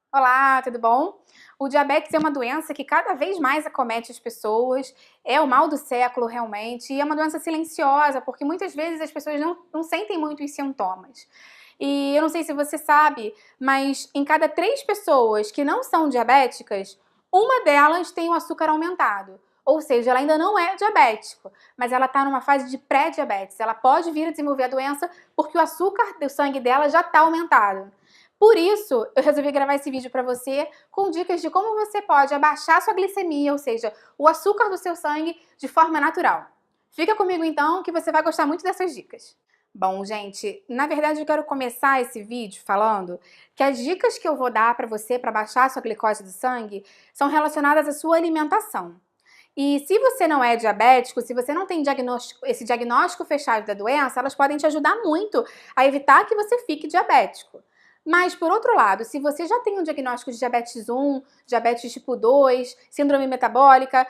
Olá, tudo bom? O diabetes é uma doença que cada vez mais acomete as pessoas, é o mal do século realmente, e é uma doença silenciosa, porque muitas vezes as pessoas não sentem muito os sintomas. E eu não sei se você sabe, mas em cada 3 pessoas que não são diabéticas, uma delas tem o açúcar aumentado. Ou seja, ela ainda não é diabético, mas ela está numa fase de pré-diabetes. Ela pode vir a desenvolver a doença porque o açúcar do sangue dela já está aumentado. Por isso, eu resolvi gravar esse vídeo para você com dicas de como você pode abaixar sua glicemia, ou seja, o açúcar do seu sangue de forma natural. Fica comigo então que você vai gostar muito dessas dicas. Bom, gente, na verdade eu quero começar esse vídeo falando que as dicas que eu vou dar para você para baixar a sua glicose do sangue são relacionadas à sua alimentação. E se você não é diabético, se você não tem esse diagnóstico fechado da doença, elas podem te ajudar muito a evitar que você fique diabético. Mas, por outro lado, se você já tem um diagnóstico de diabetes 1, diabetes tipo 2, síndrome metabólica,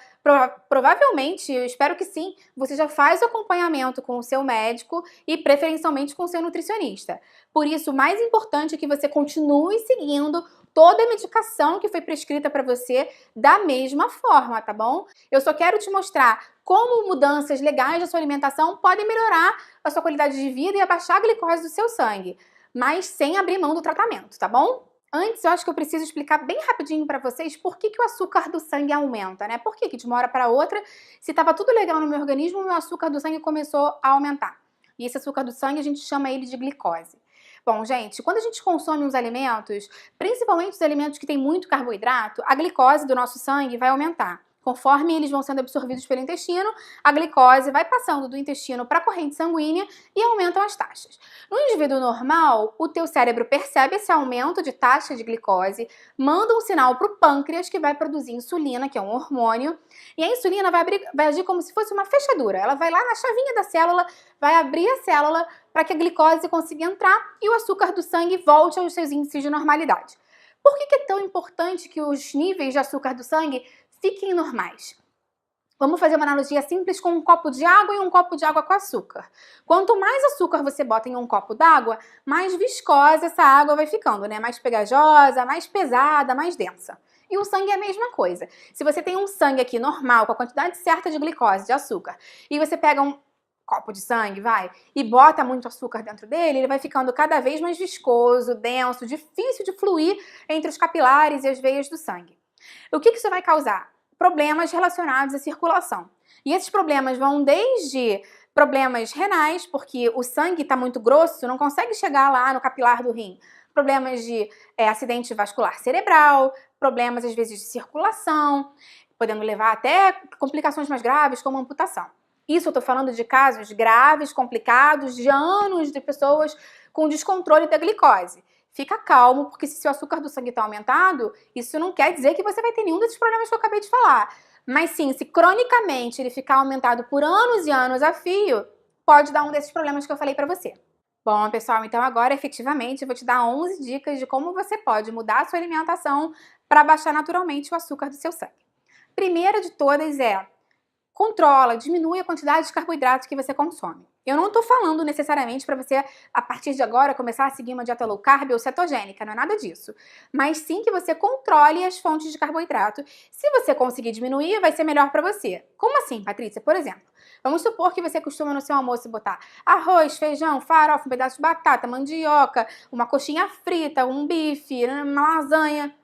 provavelmente, eu espero que sim, você já faz o acompanhamento com o seu médico e preferencialmente com o seu nutricionista. Por isso, o mais importante é que você continue seguindo toda a medicação que foi prescrita para você da mesma forma, tá bom? Eu só quero te mostrar como mudanças legais da sua alimentação podem melhorar a sua qualidade de vida e abaixar a glicose do seu sangue, mas sem abrir mão do tratamento, tá bom? Antes, eu acho que eu preciso explicar bem rapidinho para vocês por que o açúcar do sangue aumenta, né? Por que de uma hora para outra, se estava tudo legal no meu organismo, o meu açúcar do sangue começou a aumentar. E esse açúcar do sangue, a gente chama ele de glicose. Bom, gente, quando a gente consome uns alimentos, principalmente os alimentos que têm muito carboidrato, a glicose do nosso sangue vai aumentar. Conforme eles vão sendo absorvidos pelo intestino, a glicose vai passando do intestino para a corrente sanguínea e aumentam as taxas. No indivíduo normal, o teu cérebro percebe esse aumento de taxa de glicose, manda um sinal para o pâncreas que vai produzir insulina, que é um hormônio, e a insulina vai agir como se fosse uma fechadura. Ela vai lá na chavinha da célula, vai abrir a célula para que a glicose consiga entrar e o açúcar do sangue volte aos seus índices de normalidade. Por que é tão importante que os níveis de açúcar do sangue fiquem normais? Vamos fazer uma analogia simples com um copo de água e um copo de água com açúcar. Quanto mais açúcar você bota em um copo d'água, mais viscosa essa água vai ficando, né? Mais pegajosa, mais pesada, mais densa. E o sangue é a mesma coisa. Se você tem um sangue aqui normal, com a quantidade certa de glicose, de açúcar, e você pega um copo de sangue, e bota muito açúcar dentro dele, ele vai ficando cada vez mais viscoso, denso, difícil de fluir entre os capilares e as veias do sangue. O que isso vai causar? Problemas relacionados à circulação. E esses problemas vão desde problemas renais, porque o sangue está muito grosso, não consegue chegar lá no capilar do rim. Problemas de acidente vascular cerebral, problemas às vezes de circulação, podendo levar até complicações mais graves, como amputação. Isso eu estou falando de casos graves, complicados, de anos de pessoas com descontrole da glicose. Fica calmo, porque se seu açúcar do sangue está aumentado, isso não quer dizer que você vai ter nenhum desses problemas que eu acabei de falar. Mas sim, se cronicamente ele ficar aumentado por anos e anos a fio, pode dar um desses problemas que eu falei para você. Bom, pessoal, então agora efetivamente eu vou te dar 11 dicas de como você pode mudar a sua alimentação para baixar naturalmente o açúcar do seu sangue. Primeira de todas é: controla, diminui a quantidade de carboidratos que você consome. Eu não tô falando necessariamente para você, a partir de agora, começar a seguir uma dieta low carb ou cetogênica, não é nada disso. Mas sim que você controle as fontes de carboidrato. Se você conseguir diminuir, vai ser melhor para você. Como assim, Patrícia? Por exemplo, vamos supor que você costuma no seu almoço botar arroz, feijão, farofa, um pedaço de batata, mandioca, uma coxinha frita, um bife, uma lasanha.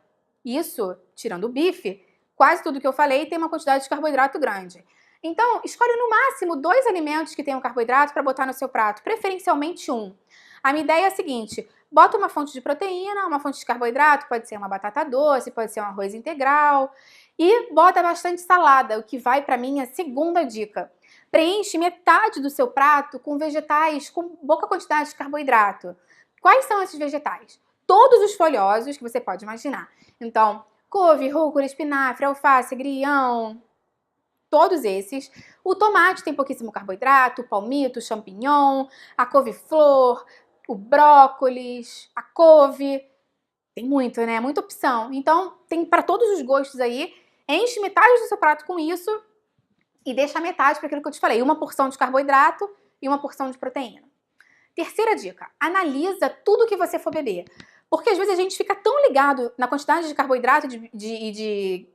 Isso, tirando o bife, quase tudo que eu falei tem uma quantidade de carboidrato grande. Então, escolhe no máximo 2 alimentos que tenham carboidrato para botar no seu prato, preferencialmente um. A minha ideia é a seguinte: bota uma fonte de proteína, uma fonte de carboidrato, pode ser uma batata doce, pode ser um arroz integral, e bota bastante salada, o que vai para minha segunda dica. Preenche metade do seu prato com vegetais com pouca quantidade de carboidrato. Quais são esses vegetais? Todos os folhosos que você pode imaginar. Então, couve, rúcula, espinafre, alface, agrião, todos esses. O tomate tem pouquíssimo carboidrato, o palmito, o champignon, a couve-flor, o brócolis, a couve. Tem muito, né? Muita opção. Então, tem para todos os gostos aí. Enche metade do seu prato com isso e deixa metade para aquilo que eu te falei. Uma porção de carboidrato e uma porção de proteína. Terceira dica: analisa tudo que você for beber. Porque às vezes a gente fica tão ligado na quantidade de carboidrato e de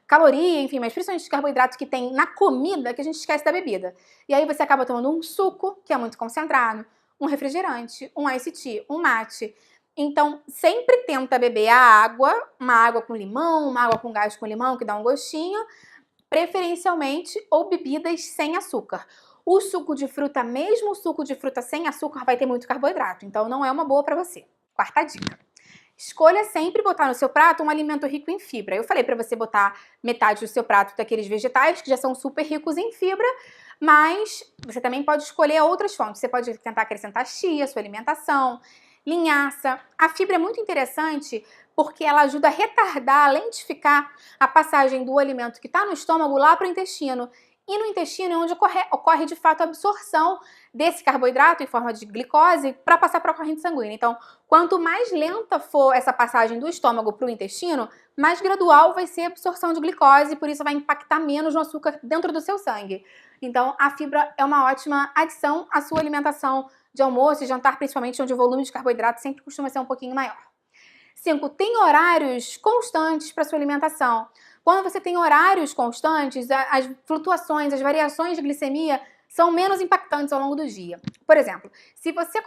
caloria, enfim, mas principalmente de carboidrato que tem na comida, que a gente esquece da bebida. E aí você acaba tomando um suco, que é muito concentrado, um refrigerante, um iced tea, um mate. Então, sempre tenta beber a água, uma água com limão, uma água com gás com limão, que dá um gostinho, preferencialmente, ou bebidas sem açúcar. O suco de fruta, mesmo o suco de fruta sem açúcar, vai ter muito carboidrato, então não é uma boa para você. Quarta dica. Escolha sempre botar no seu prato um alimento rico em fibra. Eu falei para você botar metade do seu prato daqueles vegetais que já são super ricos em fibra, mas você também pode escolher outras fontes. Você pode tentar acrescentar chia à sua alimentação, linhaça. A fibra é muito interessante porque ela ajuda a retardar, a lentificar a passagem do alimento que está no estômago lá para o intestino. E no intestino é onde ocorre de fato a absorção desse carboidrato em forma de glicose para passar para a corrente sanguínea. Então, quanto mais lenta for essa passagem do estômago para o intestino, mais gradual vai ser a absorção de glicose, por isso vai impactar menos no açúcar dentro do seu sangue. Então, a fibra é uma ótima adição à sua alimentação de almoço e jantar, principalmente onde o volume de carboidrato sempre costuma ser um pouquinho maior. 5. Tem horários constantes para sua alimentação. Quando você tem horários constantes, as flutuações, as variações de glicemia são menos impactantes ao longo do dia. Por exemplo, se você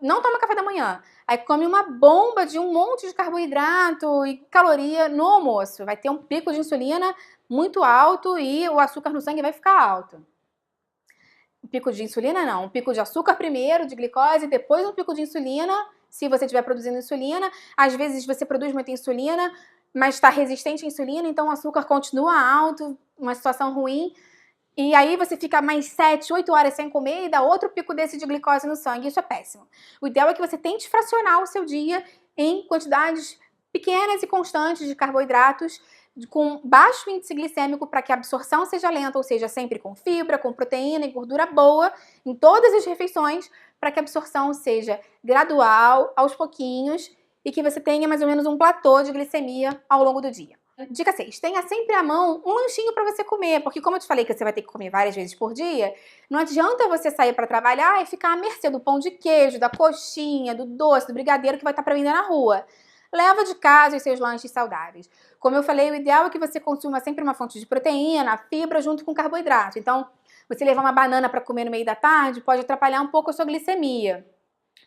não toma café da manhã, aí come uma bomba de um monte de carboidrato e caloria no almoço, vai ter um pico de insulina muito alto e o açúcar no sangue vai ficar alto. Um pico de insulina não, um pico de açúcar primeiro, de glicose, depois um pico de insulina, se você estiver produzindo insulina. Às vezes você produz muita insulina, mas está resistente à insulina, então o açúcar continua alto, uma situação ruim. E aí você fica mais 7, 8 horas sem comer e dá outro pico desse de glicose no sangue. Isso é péssimo. O ideal é que você tente fracionar o seu dia em quantidades pequenas e constantes de carboidratos com baixo índice glicêmico para que a absorção seja lenta, ou seja, sempre com fibra, com proteína e gordura boa em todas as refeições, para que a absorção seja gradual, aos pouquinhos, e que você tenha mais ou menos um platô de glicemia ao longo do dia. Dica 6. Tenha sempre à mão um lanchinho para você comer, porque como eu te falei que você vai ter que comer várias vezes por dia, não adianta você sair para trabalhar e ficar à mercê do pão de queijo, da coxinha, do doce, do brigadeiro que vai estar para vender na rua. Leva de casa os seus lanches saudáveis. Como eu falei, o ideal é que você consuma sempre uma fonte de proteína, fibra junto com carboidrato. Então, você levar uma banana para comer no meio da tarde pode atrapalhar um pouco a sua glicemia.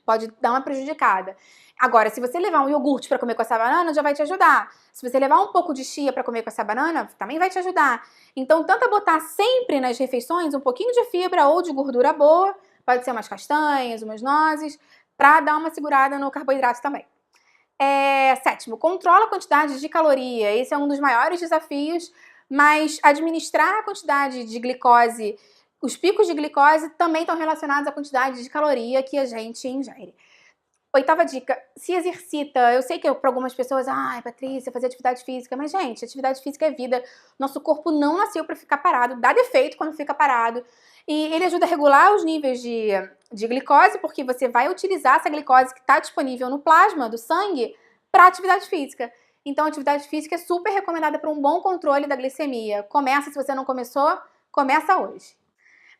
Pode dar uma prejudicada. Agora, se você levar um iogurte para comer com essa banana, já vai te ajudar. Se você levar um pouco de chia para comer com essa banana, também vai te ajudar. Então, tenta botar sempre nas refeições um pouquinho de fibra ou de gordura boa, pode ser umas castanhas, umas nozes, para dar uma segurada no carboidrato também. 7. Controla a quantidade de caloria. Esse é um dos maiores desafios, mas administrar a quantidade de glicose, os picos de glicose também estão relacionados à quantidade de caloria que a gente ingere. 8ª dica, se exercita. Eu sei que para algumas pessoas, Patrícia, fazer atividade física, mas gente, atividade física é vida. Nosso corpo não nasceu para ficar parado, dá defeito quando fica parado. E ele ajuda a regular os níveis de glicose, porque você vai utilizar essa glicose que está disponível no plasma do sangue para atividade física. Então, a atividade física é super recomendada para um bom controle da glicemia. Começa, se você não começou, começa hoje.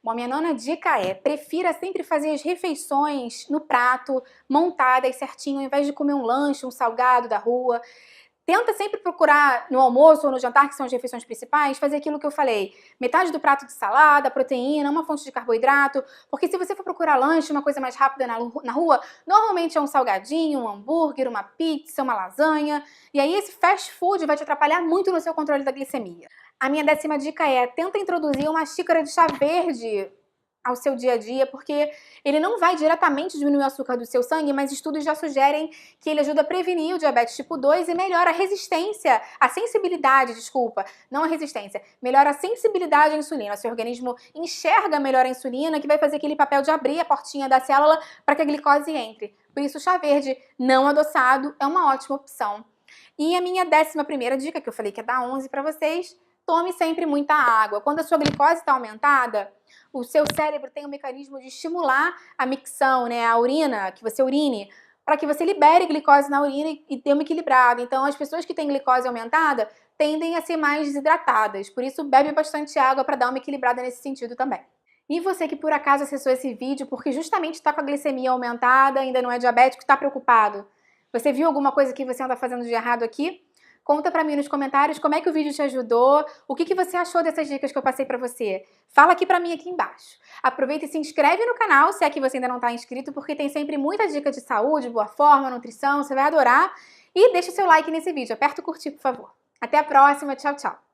Bom, a minha 9ª dica é, prefira sempre fazer as refeições no prato, montadas certinho, ao invés de comer um lanche, um salgado da rua. Tenta sempre procurar no almoço ou no jantar, que são as refeições principais, fazer aquilo que eu falei. Metade do prato de salada, proteína, uma fonte de carboidrato, porque se você for procurar lanche, uma coisa mais rápida na rua, normalmente é um salgadinho, um hambúrguer, uma pizza, uma lasanha, e aí esse fast food vai te atrapalhar muito no seu controle da glicemia. A minha 10ª dica é, tenta introduzir uma xícara de chá verde ao seu dia a dia, porque ele não vai diretamente diminuir o açúcar do seu sangue, mas estudos já sugerem que ele ajuda a prevenir o diabetes tipo 2 e melhora a sensibilidade, não a resistência, melhora a sensibilidade à insulina. Seu organismo enxerga melhor a insulina, que vai fazer aquele papel de abrir a portinha da célula para que a glicose entre. Por isso, o chá verde não adoçado é uma ótima opção. E a minha 11ª dica, que eu falei que ia dar 11 para vocês, tome sempre muita água. Quando a sua glicose está aumentada, o seu cérebro tem um mecanismo de estimular a micção, a urina, que você urine, para que você libere glicose na urina e dê uma equilibrada. Então, as pessoas que têm glicose aumentada tendem a ser mais desidratadas. Por isso, bebe bastante água para dar uma equilibrada nesse sentido também. E você que por acaso acessou esse vídeo porque justamente está com a glicemia aumentada, ainda não é diabético, está preocupado? Você viu alguma coisa que você anda fazendo de errado aqui? Conta pra mim nos comentários como é que o vídeo te ajudou, o que você achou dessas dicas que eu passei pra você. Fala aqui pra mim aqui embaixo. Aproveita e se inscreve no canal, se é que você ainda não tá inscrito, porque tem sempre muita dica de saúde, boa forma, nutrição, você vai adorar. E deixa o seu like nesse vídeo, aperta o curtir, por favor. Até a próxima, tchau, tchau!